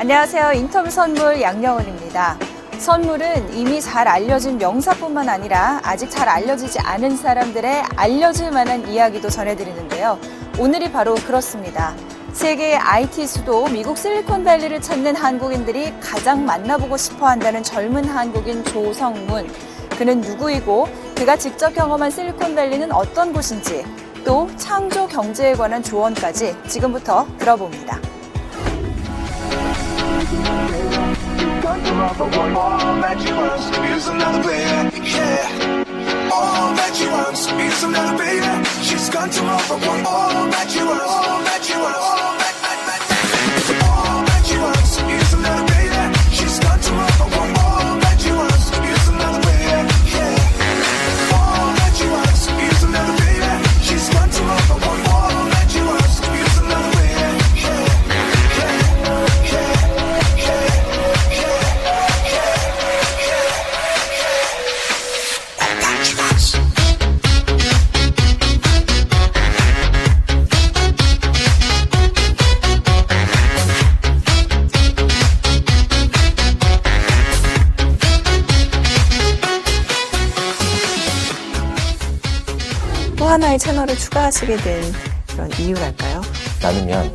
안녕하세요. 인터뷰 선물 양영은입니다. 선물은 이미 잘 알려진 명사뿐만 아니라 아직 잘 알려지지 않은 사람들의 알려질 만한 이야기도 전해드리는데요. 오늘이 바로 그렇습니다. 세계의 IT 수도 미국 실리콘밸리를 찾는 한국인들이 가장 만나보고 싶어 한다는 젊은 한국인 조성문. 그는 누구이고 그가 직접 경험한 실리콘밸리는 어떤 곳인지 또 창조 경제에 관한 조언까지 지금부터 들어봅니다. 또 하나의 채널을 추가하시게 된 그런 이유랄까요? 나누면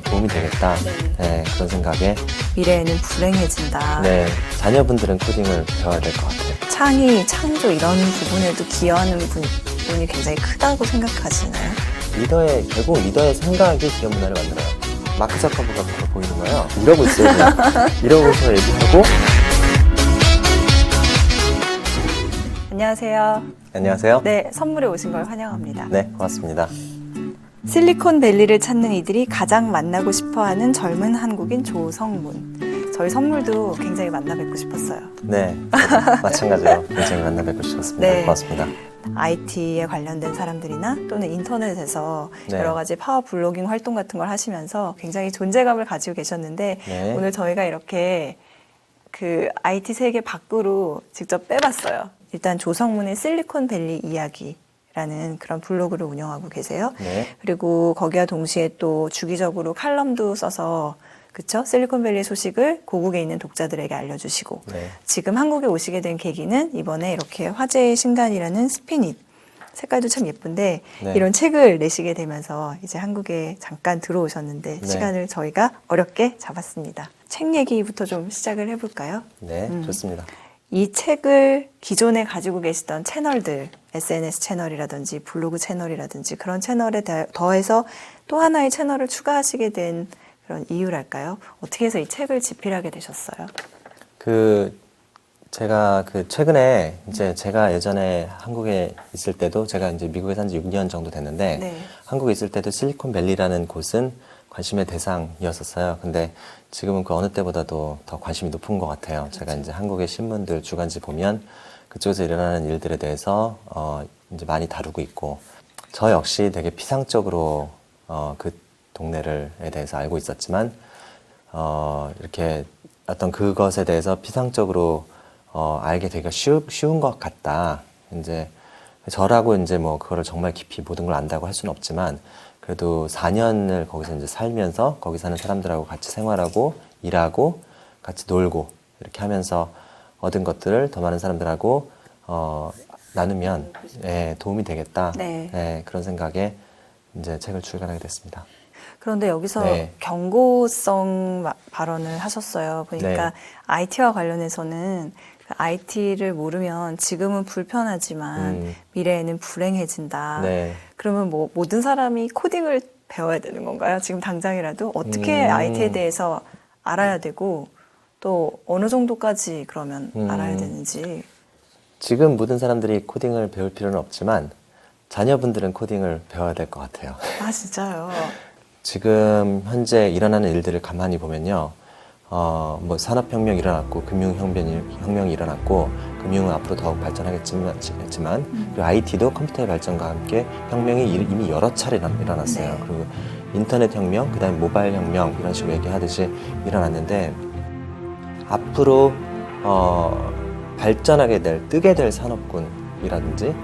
도움이 되겠다. 그런 생각에 미래에는 불행해진다. 자녀분들은 코딩을 배워야 될 것 같아요. 창의, 창조 이런 부분에도 기여하는 부분이 굉장히 크다고 생각하시나요? 결국 리더의 생각이 기업 문화를 만들어요. 마크 자커버가 바로 보이는 거예요. 이러고 있어요. 이러고서 얘기하고. 안녕하세요. 안녕하세요. 네, 선물에 오신 걸 환영합니다. 네, 고맙습니다. 실리콘밸리를 찾는 이들이 가장 만나고 싶어하는 젊은 한국인 조성문. 저희 선물도 굉장히 만나 뵙고 싶었어요. 네, 마찬가지로 굉장히 만나 뵙고 싶었습니다. 네. 고맙습니다. IT에 관련된 사람들이나 또는 인터넷에서 네. 여러 가지 파워 블로깅 활동 같은 걸 하시면서 굉장히 존재감을 가지고 계셨는데 네. 오늘 저희가 이렇게 그 IT 세계 밖으로 직접 빼봤어요. 일단 조성문의 실리콘밸리 이야기라는 그런 블로그를 운영하고 계세요. 네. 그리고 거기와 동시에 또 주기적으로 칼럼도 써서 그쵸? 실리콘밸리 소식을 고국에 있는 독자들에게 알려주시고 네. 지금 한국에 오시게 된 계기는 이번에 이렇게 화제의 신간이라는 스피닛 색깔도 참 예쁜데 네. 이런 책을 내시게 되면서 이제 한국에 잠깐 들어오셨는데 네. 시간을 저희가 어렵게 잡았습니다. 책 얘기부터 좀 시작을 해볼까요? 네, 좋습니다. 이 책을 기존에 가지고 계시던 채널들, SNS 채널이라든지 블로그 채널이라든지 그런 채널에 더해서 또 하나의 채널을 추가하시게 된 그런 이유랄까요? 어떻게 해서 이 책을 집필하게 되셨어요? 제가 최근에 이제 제가 예전에 한국에 있을 때도 제가 이제 미국에 산 지 6년 정도 됐는데 네. 한국에 있을 때도 실리콘밸리라는 곳은 관심의 대상이었었어요. 근데 지금은 그 어느 때보다도 더 관심이 높은 것 같아요. 그렇죠. 제가 이제 한국의 신문들 주간지 보면 그쪽에서 일어나는 일들에 대해서 이제 많이 다루고 있고 저 역시 되게 피상적으로 그 동네에 대해서 알고 있었지만 이렇게 어떤 그것에 대해서 피상적으로 알게 되기가 쉬운 것 같다. 이제 저라고 이제 뭐 그거를 정말 깊이 모든 걸 안다고 할 수는 없지만 그래도 4년을 거기서 이제 살면서 거기 사는 사람들하고 같이 생활하고 일하고 같이 놀고 이렇게 하면서 얻은 것들을 더 많은 사람들하고 나누면 도움이 되겠다. 네. 그런 생각에 이제 책을 출간하게 됐습니다. 그런데 여기서 네. 경고성 발언을 하셨어요. 보니까 네. IT와 관련해서는 IT를 모르면 지금은 불편하지만 미래에는 불행해진다. 네. 그러면 뭐 모든 사람이 코딩을 배워야 되는 건가요? 지금 당장이라도 어떻게 IT에 대해서 알아야 되고 또 어느 정도까지 그러면 알아야 되는지. 지금 모든 사람들이 코딩을 배울 필요는 없지만 자녀분들은 코딩을 배워야 될 것 같아요. 아 진짜요? 지금 현재 일어나는 일들을 가만히 보면요. 뭐 산업혁명이 일어났고 금융혁명이 일어났고 금융은 앞으로 더욱 발전하겠지만 그리고 IT도 컴퓨터의 발전과 함께 혁명이 이미 여러 차례 일어났어요. 네. 그리고 인터넷 혁명, 그다음에 모바일 혁명 이런 식으로 얘기하듯이 일어났는데 앞으로 뜨게 될 산업군이라든지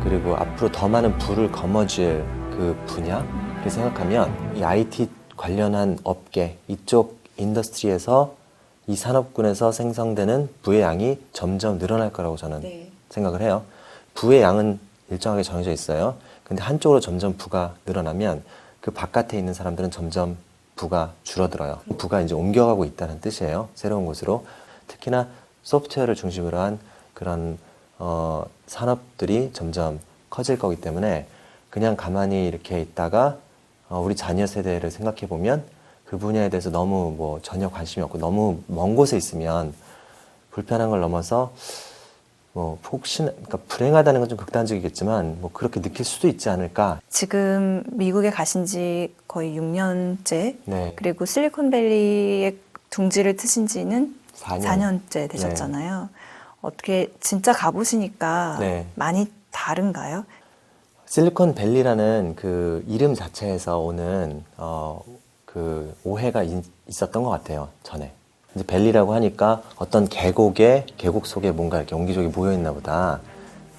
그리고 앞으로 더 많은 부를 거머쥘 그 분야를 생각하면 이 IT 관련한 업계 이쪽 인더스트리에서 이 산업군에서 생성되는 부의 양이 점점 늘어날 거라고 저는 네. 생각을 해요. 부의 양은 일정하게 정해져 있어요. 근데 한쪽으로 점점 부가 늘어나면 그 바깥에 있는 사람들은 점점 부가 줄어들어요. 부가 이제 옮겨가고 있다는 뜻이에요. 새로운 곳으로. 특히나 소프트웨어를 중심으로 한 그런 산업들이 점점 커질 거기 때문에 그냥 가만히 이렇게 있다가 우리 자녀 세대를 생각해 보면 그 분야에 대해서 너무 뭐 전혀 관심이 없고 너무 먼 곳에 있으면 불편한 걸 넘어서 뭐 혹시나 그러니까 불행하다는 건 좀 극단적이겠지만 뭐 그렇게 느낄 수도 있지 않을까. 지금 미국에 가신 지 거의 6년째, 네. 그리고 실리콘밸리에 둥지를 트신 지는 4년. 4년째 되셨잖아요. 어떻게 진짜 가보시니까 네. 많이 다른가요? 실리콘밸리라는 그 이름 자체에서 오는 그 오해가 있었던 것 같아요. 전에. 이제 밸리라고 하니까 어떤 계곡 속에 뭔가 이렇게 옹기종기 모여있나 보다.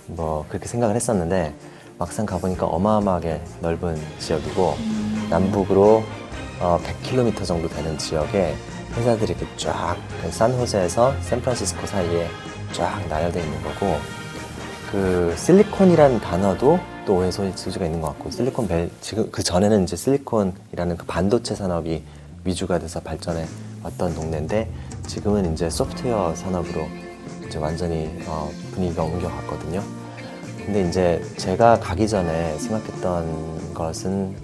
뭐 그렇게 생각을 했었는데 막상 가보니까 어마어마하게 넓은 지역이고 남북으로 100km 정도 되는 지역에 회사들이 이렇게 쫙 산호세에서 샌프란시스코 사이에 쫙 나열되어 있는 거고 그 실리콘이라는 단어도 또 오해 소지가 있는 것 같고 지금 그 전에는 이제 실리콘이라는 그 반도체 산업이 위주가 돼서 발전해 왔던 동네인데 지금은 이제 소프트웨어 산업으로 이제 완전히 분위기가 옮겨갔거든요. 근데 이제 제가 가기 전에 생각했던 것은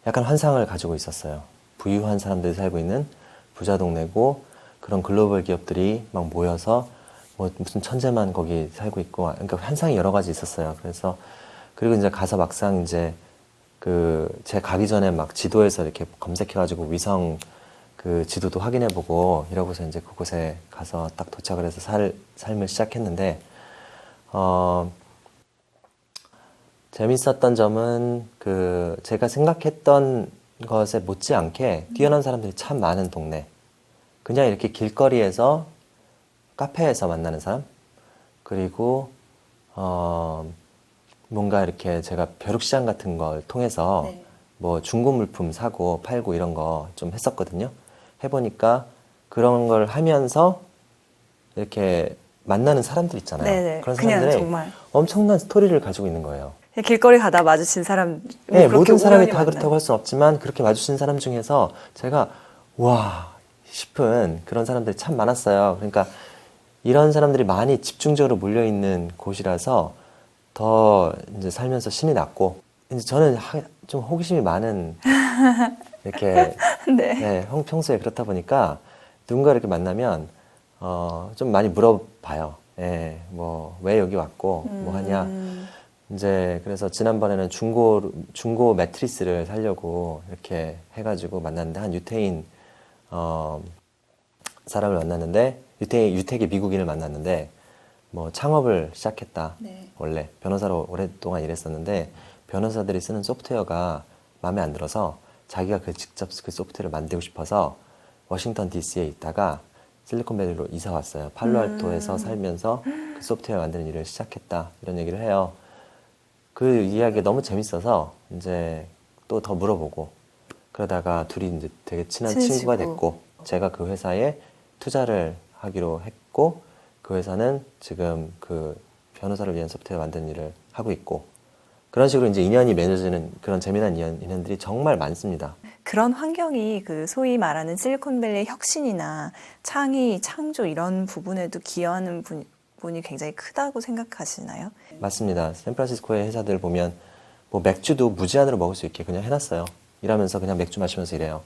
약간 환상을 가지고 있었어요. 부유한 사람들이 살고 있는 부자 동네고 그런 글로벌 기업들이 막 모여서 뭐 무슨 천재만 거기 살고 있고 그러니까 환상이 여러 가지 있었어요. 그래서 그리고 이제 가서 막상 이제 제 가기 전에 막 지도에서 이렇게 검색해가지고 위성 그 지도도 확인해보고 이러고서 이제 그곳에 가서 딱 도착을 해서 삶을 시작했는데 재밌었던 점은 제가 생각했던 것에 못지않게 뛰어난 사람들이 참 많은 동네. 그냥 이렇게 길거리에서 카페에서 만나는 사람 그리고 뭔가 이렇게 제가 벼룩시장 같은 걸 통해서 네. 뭐 중고 물품 사고 팔고 이런 거 좀 했었거든요. 해보니까 그런 걸 하면서 이렇게 만나는 사람들 있잖아요. 네네. 그런 그냥 사람들이 정말 엄청난 스토리를 가지고 있는 거예요. 그냥 길거리 가다 마주친 사람, 뭐 네, 그렇게 모든 사람이 우연히 다 만나요. 그렇다고 할 수는 없지만 그렇게 마주친 사람 중에서 제가 와 싶은 그런 사람들이 참 많았어요. 그러니까 이런 사람들이 많이 집중적으로 몰려있는 곳이라서 더 이제 살면서 신이 났고 이제 저는 좀 호기심이 많은 이렇게 네. 네, 평소에 그렇다 보니까 누군가 이렇게 만나면 좀 많이 물어봐요. 예, 뭐 왜 여기 왔고 뭐 하냐. 이제 그래서 지난번에는 중고 매트리스를 사려고 이렇게 해가지고 만났는데 한 유태인 사람을 만났는데 유택의 미국인을 만났는데 뭐 창업을 시작했다. 네. 원래 변호사로 오랫동안 일했었는데 변호사들이 쓰는 소프트웨어가 마음에 안 들어서 자기가 직접 그 소프트웨어를 만들고 싶어서 워싱턴 DC에 있다가 실리콘밸리로 이사 왔어요. 팔로알토에서 살면서 그 소프트웨어 만드는 일을 시작했다. 이런 얘기를 해요. 그 이야기가 너무 재밌어서 이제 또 더 물어보고 그러다가 둘이 이제 되게 친한 친구가 됐고 제가 그 회사에 투자를 하기로 했고 그 회사는 지금 그 변호사를 위한 소프트웨어 만드는 일을 하고 있고 그런 식으로 이제 인연이 맺어지는 그런 재미난 인연들이 정말 많습니다. 그런 환경이 그 소위 말하는 실리콘밸리의 혁신이나 창의, 창조 이런 부분에도 기여하는 부분이 굉장히 크다고 생각하시나요? 맞습니다. 샌프란시스코의 회사들 보면 뭐 맥주도 무제한으로 먹을 수 있게 그냥 해놨어요. 일하면서 그냥 맥주 마시면서 일해요.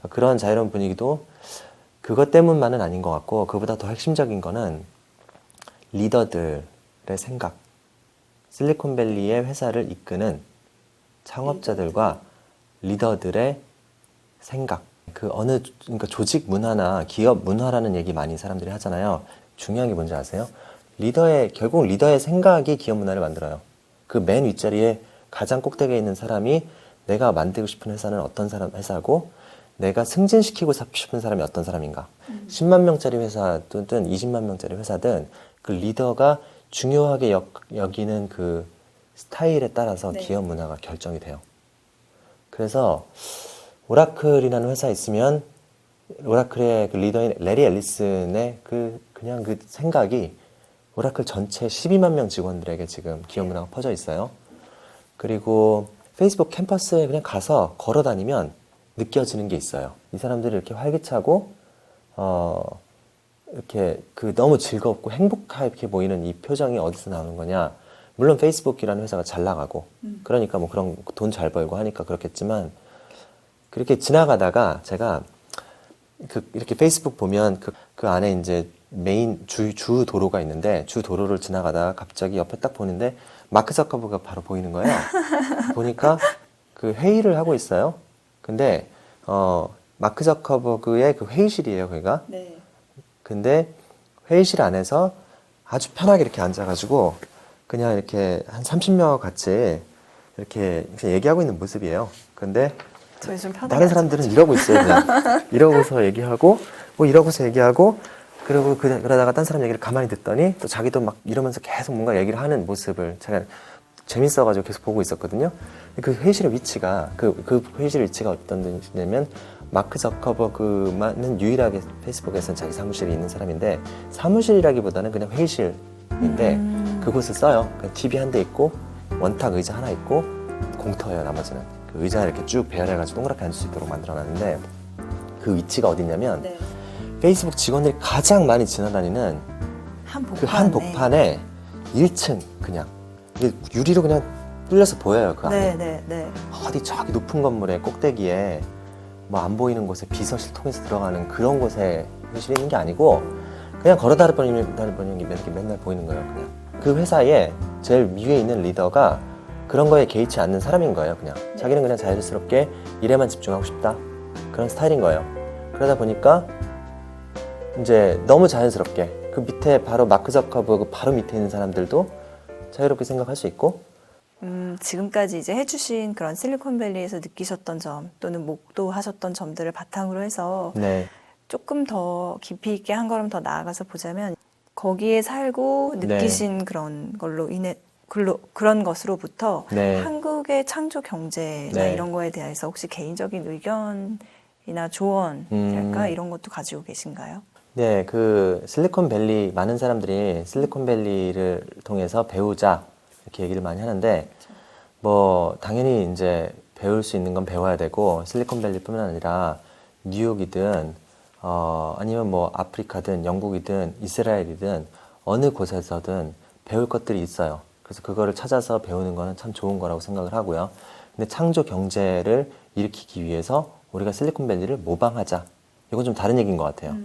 그런 자유로운 분위기도 그것 때문만은 아닌 것 같고 그보다 더 핵심적인 거는 리더들의 생각. 실리콘밸리의 회사를 이끄는 창업자들과 리더들의 생각. 그러니까 조직 문화나 기업 문화라는 얘기 많이 사람들이 하잖아요. 중요한 게 뭔지 아세요? 결국 리더의 생각이 기업 문화를 만들어요. 그 맨 윗자리에 가장 꼭대기에 있는 사람이 내가 만들고 싶은 회사는 어떤 회사고 내가 승진시키고 싶은 사람이 어떤 사람인가. 10만 명짜리 회사든 20만 명짜리 회사든 그 리더가 중요하게 여기는 그 스타일에 따라서 기업 문화가 결정이 돼요. 그래서 오라클이라는 회사에 있으면 오라클의 그 리더인 레리 앨리슨의 그냥 그 생각이 오라클 전체 12만 명 직원들에게 지금 기업 문화가 퍼져 있어요. 그리고 페이스북 캠퍼스에 그냥 가서 걸어 다니면 느껴지는 게 있어요. 이 사람들이 이렇게 활기차고 이렇게 그 너무 즐겁고 행복하게 보이는 이 표정이 어디서 나오는 거냐? 물론 페이스북이라는 회사가 잘 나가고 그러니까 뭐 그런 돈 잘 벌고 하니까 그렇겠지만 그렇게 지나가다가 제가 이렇게 페이스북 보면 그 안에 이제 메인 주 도로가 있는데 주 도로를 지나가다가 갑자기 옆에 딱 보는데 마크 저커버그가 바로 보이는 거예요. 보니까 그 회의를 하고 있어요. 근데 마크 저커버그의 그 회의실이에요, 거기가. 네. 근데 회의실 안에서 아주 편하게 이렇게 앉아가지고 그냥 이렇게 한 30명 같이 이렇게 얘기하고 있는 모습이에요. 근데 저희 좀 편하게 다른 사람들은 이러고 있어요, 그냥. 이러고서 얘기하고, 뭐 이러고서 얘기하고, 그리고 그러다가 딴 사람 얘기를 가만히 듣더니 또 자기도 막 이러면서 계속 뭔가 얘기를 하는 모습을 제가 재밌어가지고 계속 보고 있었거든요. 그 회의실의 위치가, 그 회의실 위치가 어떤 데냐면, 마크 저커버그만은 유일하게 페이스북에서는 자기 사무실이 있는 사람인데, 사무실이라기보다는 그냥 회의실인데, 그곳을 써요. TV 한 대 있고, 원탁 의자 하나 있고, 공터예요, 나머지는. 그 의자 이렇게 쭉 배열해가지고 동그랗게 앉을 수 있도록 만들어놨는데, 그 위치가 어디냐면, 네. 페이스북 직원들이 가장 많이 지나다니는 그 한 복판에 1층 그냥 이게 유리로 그냥 뚫려서 보여요, 그 안에. 네. 어디 저기 높은 건물의 꼭대기에 뭐 안 보이는 곳에 비서실 통해서 들어가는 그런 곳에 회실이 있는 게 아니고 그냥 걸어 다니면 맨날 보이는 거예요, 그냥. 그 회사에 제일 위에 있는 리더가 그런 거에 개의치 않는 사람인 거예요, 그냥. 자기는 그냥 자연스럽게 일에만 집중하고 싶다. 그런 스타일인 거예요. 그러다 보니까 이제 너무 자연스럽게 그 밑에 바로 마크 저커버그 바로 밑에 있는 사람들도 자유롭게 생각할 수 있고 지금까지 이제 해주신 그런 실리콘밸리에서 느끼셨던 점 또는 목도하셨던 점들을 바탕으로 해서 네. 조금 더 깊이 있게 한 걸음 더 나아가서 보자면 거기에 살고 느끼신 그런 걸로 인해 그런 것으로부터 네. 한국의 창조 경제나 네. 이런 거에 대해서 혹시 개인적인 의견이나 조언이랄까 이런 것도 가지고 계신가요? 네, 그 실리콘밸리 많은 사람들이 실리콘밸리를 통해서 배우자 이렇게 얘기를 많이 하는데 뭐 당연히 이제 배울 수 있는 건 배워야 되고 실리콘밸리뿐만 아니라 뉴욕이든 아니면 뭐 아프리카든 영국이든 이스라엘이든 어느 곳에서든 배울 것들이 있어요. 그래서 그거를 찾아서 배우는 거는 참 좋은 거라고 생각을 하고요. 근데 창조 경제를 일으키기 위해서 우리가 실리콘밸리를 모방하자. 이건 좀 다른 얘기인 것 같아요.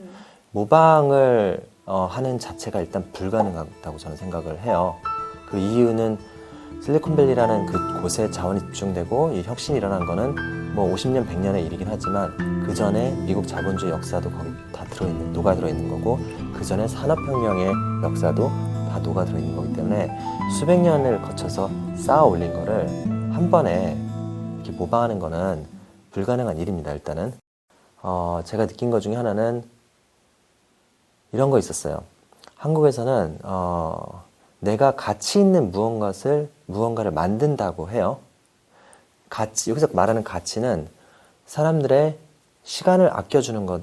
모방을 하는 자체가 일단 불가능하다고 저는 생각을 해요. 그 이유는 실리콘밸리라는 그 곳에 자원이 집중되고 이 혁신이 일어난 거는 뭐 50년, 100년의 일이긴 하지만 그 전에 미국 자본주의 역사도 거기 다 녹아 들어있는 거고 그 전에 산업혁명의 역사도 다 녹아 들어있는 거기 때문에 수백 년을 거쳐서 쌓아 올린 거를 한 번에 이렇게 모방하는 거는 불가능한 일입니다, 일단은. 제가 느낀 것 중에 하나는 이런 거 있었어요. 한국에서는 내가 가치 있는 무언가를 만든다고 해요. 여기서 말하는 가치는 사람들의 시간을 아껴주는 것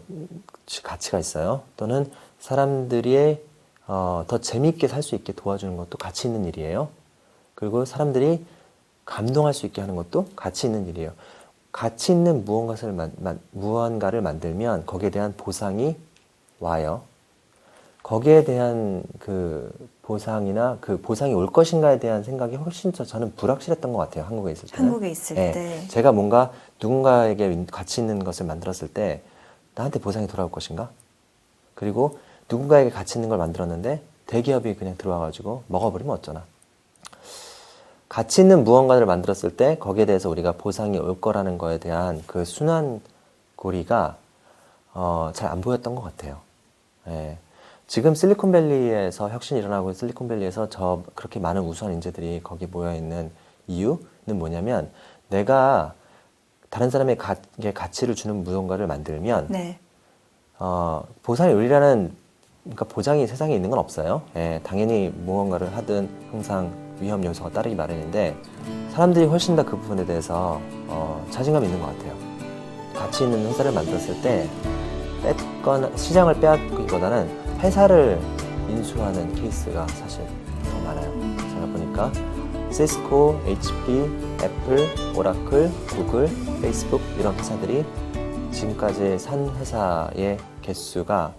가치가 있어요. 또는 사람들이 더 재미있게 살 수 있게 도와주는 것도 가치 있는 일이에요. 그리고 사람들이 감동할 수 있게 하는 것도 가치 있는 일이에요. 가치 있는 무언가를 만들면 거기에 대한 보상이 와요. 거기에 대한 그 보상이나 그 보상이 올 것인가에 대한 생각이 훨씬 더 저는 불확실했던 것 같아요. 한국에 있을 때는. 한국에 있을 네. 때. 제가 뭔가 누군가에게 가치 있는 것을 만들었을 때 나한테 보상이 돌아올 것인가? 그리고 누군가에게 가치 있는 걸 만들었는데 대기업이 그냥 들어와가지고 먹어버리면 어쩌나? 가치 있는 무언가를 만들었을 때 거기에 대해서 우리가 보상이 올 거라는 거에 대한 그 순환고리가 잘 안 보였던 것 같아요. 예. 지금 실리콘밸리에서 혁신이 일어나고 실리콘밸리에서 그렇게 많은 우수한 인재들이 거기 모여있는 이유는 뭐냐면 내가 다른 사람에게 가치를 주는 무언가를 만들면 네. 보상이 올리라는 그러니까 보장이 세상에 있는 건 없어요. 예, 당연히 무언가를 하든 항상 위험 요소가 따르기 마련인데 사람들이 훨씬 더 그 부분에 대해서 자신감이 있는 것 같아요. 가치 있는 회사를 만들었을 때 뺏거나 시장을 빼앗기보다는 회사를 인수하는 케이스가 사실 더 많아요. 제가 보니까 시스코, HP, 애플, 오라클, 구글, 페이스북 이런 회사들이 지금까지 산 회사의 개수가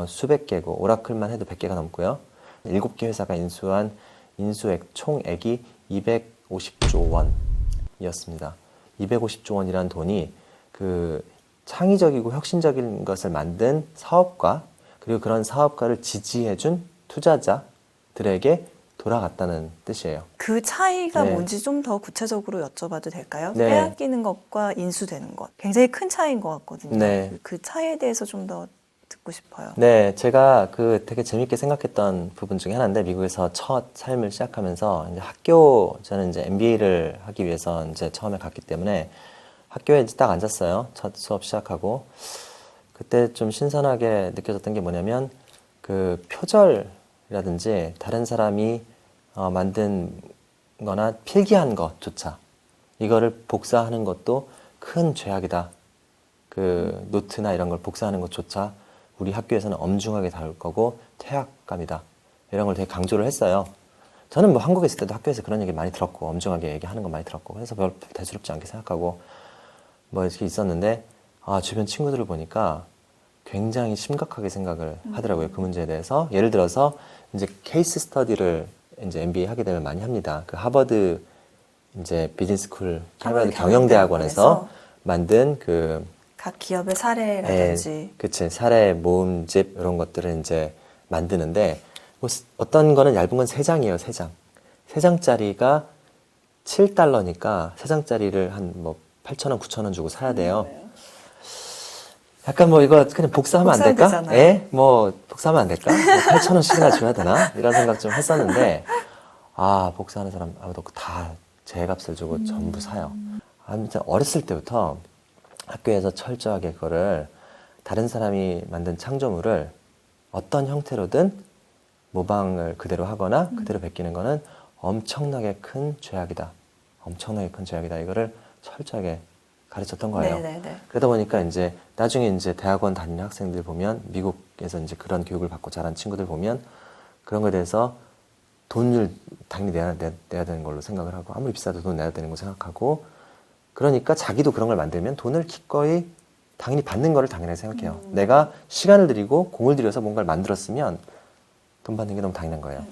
수백 개고 오라클만 해도 100개가 넘고요. 7개 회사가 인수한 인수액 총액이 250조 원이었습니다. 250조 원이라는 돈이 그 창의적이고 혁신적인 것을 만든 사업가 그리고 그런 사업가를 지지해준 투자자들에게 돌아갔다는 뜻이에요. 그 차이가 네. 뭔지 좀 더 구체적으로 여쭤봐도 될까요? 네. 빼앗기는 것과 인수되는 것. 굉장히 큰 차이인 것 같거든요. 네. 그 차이에 대해서 좀 더 듣고 싶어요. 네, 제가 그 되게 재밌게 생각했던 부분 중에 하나인데 미국에서 첫 삶을 시작하면서 이제 저는 이제 MBA를 하기 위해서 이제 처음에 갔기 때문에 학교에 이제 딱 앉았어요. 첫 수업 시작하고 그때 좀 신선하게 느껴졌던 게 뭐냐면 그 표절이라든지 다른 사람이 만든 거나 필기한 것조차 이거를 복사하는 것도 큰 죄악이다. 그 노트나 이런 걸 복사하는 것조차 우리 학교에서는 엄중하게 다룰 거고 퇴학감이다. 이런 걸 되게 강조를 했어요. 저는 뭐 한국에 있을 때도 학교에서 그런 얘기 많이 들었고 엄중하게 얘기하는 거 많이 들었고 그래서 별 대수롭지 않게 생각하고 뭐 이렇게 있었는데 주변 친구들을 보니까 굉장히 심각하게 생각을 하더라고요. 그 문제에 대해서. 예를 들어서 이제 케이스 스터디를 이제 MBA 하게 되면 많이 합니다. 그 하버드 이제 비즈니스쿨 하버드 경영대학원에서 만든 그 각 기업의 사례라든지. 그치. 사례 모음집 이런 것들을 이제 만드는데 뭐 어떤 거는 얇은 건 3장이에요. 3장. 3장짜리가 7달러니까 3장짜리를 한 뭐 8,000원, 9,000원 주고 사야 돼요. 약간 뭐 이거 그냥 복사하면 안 될까? 복사되잖아요. 예? 뭐 복사하면 안 될까? 뭐 8,000원씩이나 줘야 되나? 이런 생각 좀 했었는데 복사하는 사람 아무도 다 제값을 주고 전부 사요. 아무튼 어렸을 때부터 학교에서 철저하게 그거를 다른 사람이 만든 창조물을 어떤 형태로든 모방을 그대로 하거나 그대로 베끼는 거는 엄청나게 큰 죄악이다. 엄청나게 큰 죄악이다. 이거를 철저하게 가르쳤던 거예요. 네네네. 그러다 보니까 이제 나중에 이제 대학원 다니는 학생들 보면 미국에서 이제 그런 교육을 받고 자란 친구들 보면 그런 거에 대해서 돈을 당연히 내야 되는 걸로 생각을 하고 아무리 비싸도 돈 내야 되는 거 생각하고 그러니까 자기도 그런 걸 만들면 돈을 기꺼이 당연히 받는 거를 당연하게 생각해요. 내가 시간을 들이고 공을 들여서 뭔가를 만들었으면 돈 받는 게 너무 당연한 거예요.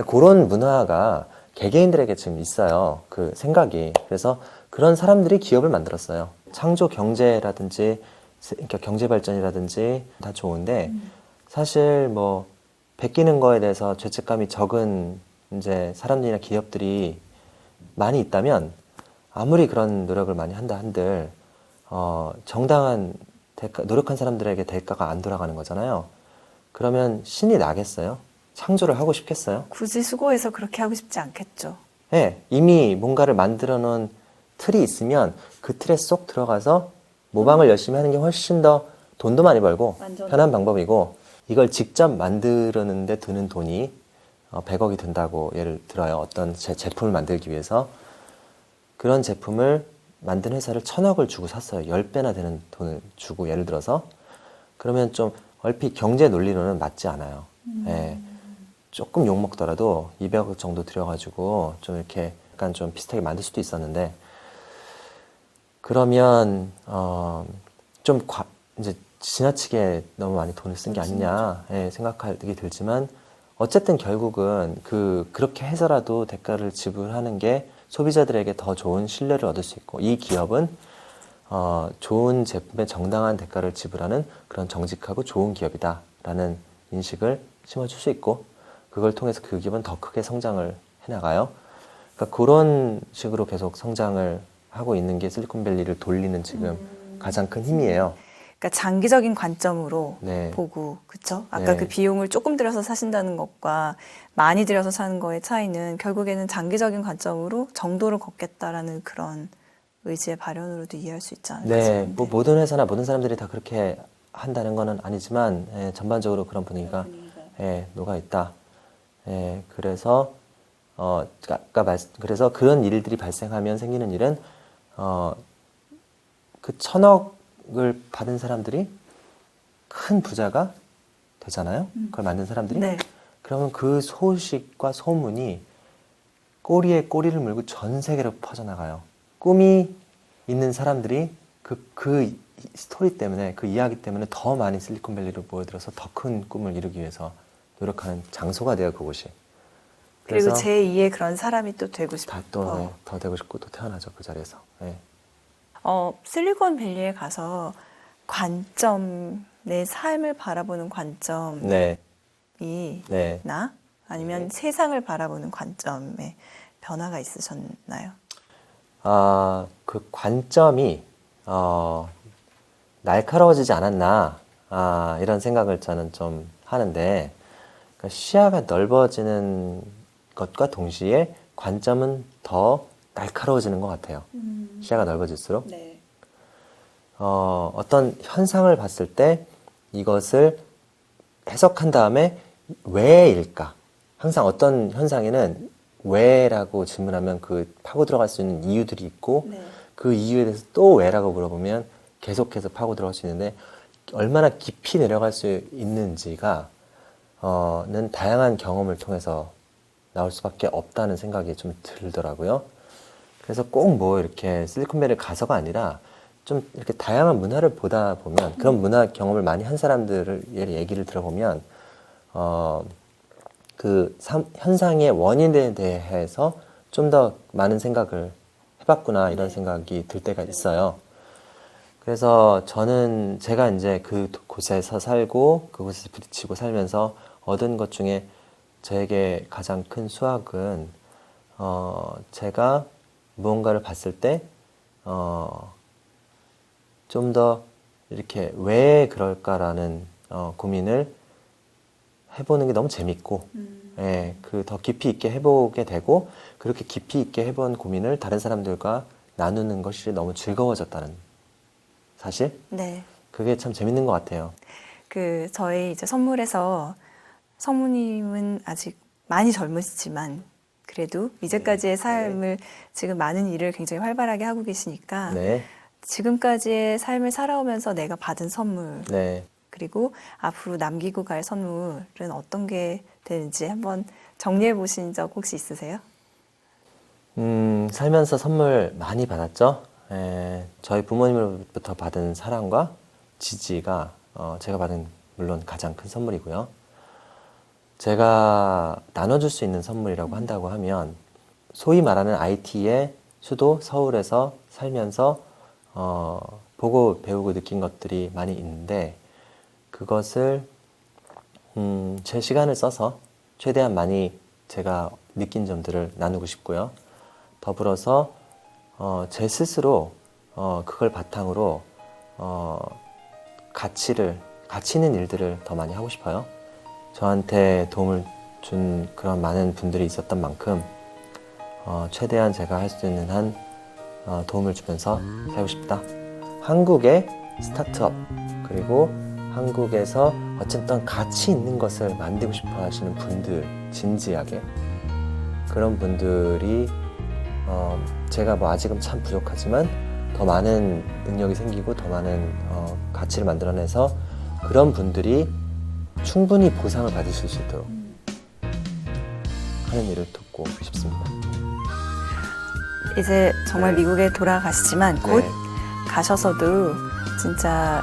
그런 문화가 개개인들에게 지금 있어요. 그 생각이. 그래서 그런 사람들이 기업을 만들었어요. 창조 경제라든지 그러니까 경제 발전이라든지 다 좋은데 사실 뭐 베끼는 거에 대해서 죄책감이 적은 이제 사람들이나 기업들이 많이 있다면 아무리 그런 노력을 많이 한다 한들 정당한 대가, 노력한 사람들에게 대가가 안 돌아가는 거잖아요. 그러면 신이 나겠어요? 창조를 하고 싶겠어요? 굳이 수고해서 그렇게 하고 싶지 않겠죠. 네, 이미 뭔가를 만들어 놓은 틀이 있으면 그 틀에 쏙 들어가서 모방을 열심히 하는 게 훨씬 더 돈도 많이 벌고 편한 방법이고 이걸 직접 만드는데 드는 돈이 100억이 든다고 예를 들어요. 어떤 제품을 만들기 위해서 그런 제품을 만든 회사를 1,000억을 주고 샀어요. 10배나 되는 돈을 주고 예를 들어서 그러면 좀 얼핏 경제 논리로는 맞지 않아요. 예, 조금 욕먹더라도 200억 정도 들여가지고 좀 이렇게 약간 좀 비슷하게 만들 수도 있었는데 그러면 좀 이제 지나치게 너무 많이 돈을 쓴 게 아니냐 생각이 들지만 어쨌든 결국은 그렇게 해서라도 대가를 지불하는 게 소비자들에게 더 좋은 신뢰를 얻을 수 있고 이 기업은 좋은 제품에 정당한 대가를 지불하는 그런 정직하고 좋은 기업이다라는 인식을 심어줄 수 있고 그걸 통해서 그 기업은 더 크게 성장을 해나가요. 그러니까 그런 식으로 계속 성장을 하고 있는 게 실리콘밸리를 돌리는 지금 가장 큰 힘이에요. 그러니까 장기적인 관점으로 네. 보고, 그쵸? 아까 네. 그 비용을 조금 들여서 사신다는 것과 많이 들여서 사는 거의 차이는 결국에는 장기적인 관점으로 정도를 걷겠다라는 그런 의지의 발현으로도 이해할 수 있지 않을까 네, 싶은데. 뭐 모든 회사나 모든 사람들이 다 그렇게 한다는 거는 아니지만 전반적으로 그런 분위기가 녹아 있다. 그래서 그래서 그런 일들이 발생하면 생기는 일은 그 1,000억 소식을 받은 사람들이 큰 부자가 되잖아요. 그걸 만든 사람들이. 네. 그러면 그 소식과 소문이 꼬리에 꼬리를 물고 전 세계로 퍼져나가요. 꿈이 있는 사람들이 그 스토리 때문에, 그 이야기 때문에 더 많이 실리콘밸리로 모여들어서 더 큰 꿈을 이루기 위해서 노력하는 장소가 돼요, 그곳이. 그리고 그래서 제2의 그런 사람이 또 되고 싶어. 더 되고 싶고 또 태어나죠, 그 자리에서. 네. 실리콘밸리에 가서 관점, 내 삶을 바라보는 관점이 네. 네. 나 아니면 세상을 바라보는 관점에 변화가 있으셨나요? 그 관점이 날카로워지지 않았나 이런 생각을 저는 좀 하는데, 그러니까 시야가 넓어지는 것과 동시에 관점은 더 날카로워지는 것 같아요. 시야가 넓어질수록. 네. 어떤 현상을 봤을 때 이것을 해석한 다음에 왜일까? 항상 어떤 현상에는 왜라고 질문하면 그 파고 들어갈 수 있는 이유들이 있고, 네. 그 이유에 대해서 또 왜라고 물어보면 계속해서 파고 들어갈 수 있는데, 얼마나 깊이 내려갈 수 있는지가 는 다양한 경험을 통해서 나올 수밖에 없다는 생각이 좀 들더라고요. 그래서 꼭 뭐 이렇게 실리콘밸리 가서가 아니라 좀 이렇게 다양한 문화를 보다 보면, 그런 문화 경험을 많이 한 사람들을 얘기를 들어보면 그 현상의 원인에 대해서 좀 더 많은 생각을 해봤구나 이런 생각이 들 때가 있어요. 그래서 저는 제가 이제 그곳에서 살고 그곳에서 부딪히고 살면서 얻은 것 중에 저에게 가장 큰 수학은 제가 무언가를 봤을 때 좀 더 이렇게 왜 그럴까라는 고민을 해보는 게 너무 재밌고, 예, 더 깊이 있게 해보게 되고, 그렇게 깊이 있게 해본 고민을 다른 사람들과 나누는 것이 너무 즐거워졌다는 사실? 네. 그게 참 재밌는 것 같아요. 저희 이제 선물에서 성모님은 아직 많이 젊으시지만 그래도 이제까지의 삶을 지금 많은 일을 굉장히 활발하게 하고 계시니까 네, 지금까지의 삶을 살아오면서 내가 받은 선물 네. 그리고 앞으로 남기고 갈 선물은 어떤 게 되는지 한번 정리해 보신 적 혹시 있으세요? 살면서 선물 많이 받았죠. 저희 부모님으로부터 받은 사랑과 지지가 제가 받은 물론 가장 큰 선물이고요. 제가 나눠줄 수 있는 선물이라고 한다고 하면, 소위 말하는 IT의 수도 서울에서 살면서 보고 배우고 느낀 것들이 많이 있는데, 그것을 제 시간을 써서 최대한 많이 제가 느낀 점들을 나누고 싶고요. 더불어서 제 스스로 그걸 바탕으로 가치 있는 일들을 더 많이 하고 싶어요. 저한테 도움을 준 그런 많은 분들이 있었던 만큼 최대한 제가 할 수 있는 한 도움을 주면서 살고 싶다. 한국의 스타트업, 그리고 한국에서 어쨌든 가치 있는 것을 만들고 싶어 하시는 분들, 진지하게 그런 분들이 제가 뭐 아직은 참 부족하지만 더 많은 능력이 생기고 더 많은 가치를 만들어내서 그런 분들이 충분히 보상을 받으실 수 있도록 하는 일을 돕고 싶습니다. 이제 정말 미국에 돌아가시지만 곧 네. 가셔서도 진짜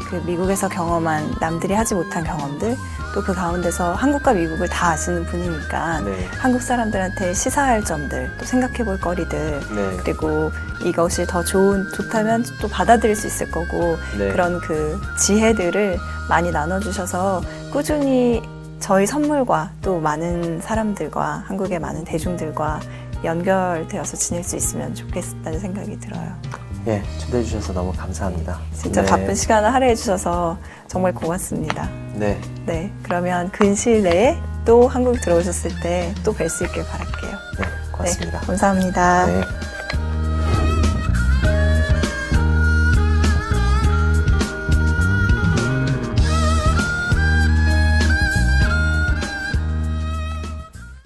그 미국에서 경험한 남들이 하지 못한 경험들, 또 그 가운데서 한국과 미국을 다 아시는 분이니까 네. 한국 사람들한테 시사할 점들, 또 생각해 볼 거리들, 네. 그리고 이것이 더 좋다면 또 받아들일 수 있을 거고, 네. 그런 그 지혜들을 많이 나눠주셔서 꾸준히 저희 선물과 또 많은 사람들과 한국의 많은 대중들과 연결되어서 지낼 수 있으면 좋겠다는 생각이 들어요. 예, 초대해 주셔서 너무 감사합니다. 진짜 네. 바쁜 시간을 할애해 주셔서 정말 고맙습니다. 네. 네, 그러면 근시일 내에 또 한국 들어오셨을 때 또 뵐 수 있길 바랄게요. 네, 고맙습니다. 네, 감사합니다. 네.